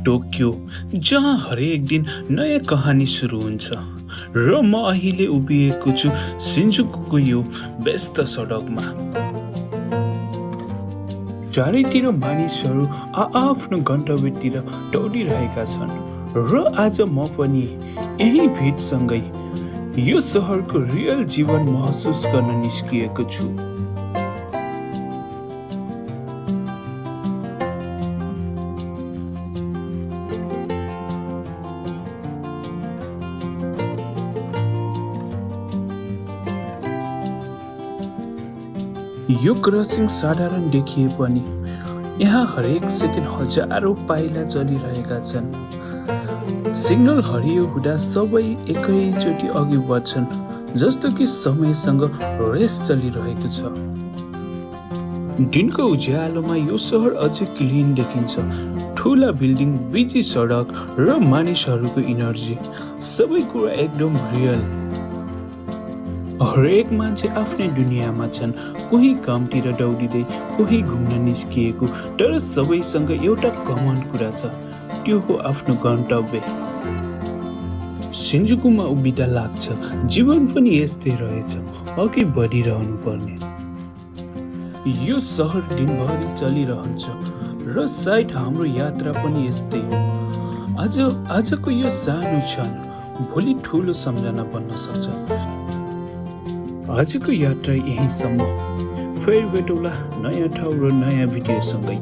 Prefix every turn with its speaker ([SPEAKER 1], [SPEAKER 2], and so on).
[SPEAKER 1] Tokyo, जहाँ हरेक दिन नयाँ कहानी सुरु हुन्छ र म अहिले उभिएको छु सिन्जुकुको यो व्यस्त सडकमा। चारैतिर मानिसहरू आआफ्नो गन्तव्यतिर दौडिरहेका छन् र आज म पनि यही भिडसँगै यो सहरको रियल जीवन महसुस गर्न निस्किएको छु। यो क्रसिङ साधारण देखिए पनि यहाँ हरेक सेकेन्ड हजारौं पाइला चलिरहेका छन्। सिग्नल हरियो हुँदा सबै एकैचोटि अघि बढ्छन्, जस्तो कि समयसँग रेस चलिरहेको छ। दिनको उज्यालोमा यो सहर अझै क्लिन देखिन्छ। ठुला बिल्डिङ, बिजी सडक र मानिसहरूको इनर्जी, सबै कुरा एकदम रियल। हरेक मान्छे आफ्नै दुनियाँमा छन्, कोही कामतिर दौडिँदै, कोही घुम्न निस्किएको, तर सबैसँग एउटा कमन कुरा छ, त्यो हो आफ्नो गन्तव्य। सिन्जुकुमा उभिँदा लाग्छ जीवन पनि यस्तै रहेछ, अघि बढिरहनु पर्ने। यो सहर दिनभरि चलिरहन्छ र सायद हाम्रो यात्रा पनि यस्तै हो। आजको यो सानो क्षण भोलि ठुलो सम्झना बन्न सक्छ। आजको यात्रा यहीँसम्म। फेरि भेटौँला नयाँ ठाउँ र नयाँ भिडियोसँगै।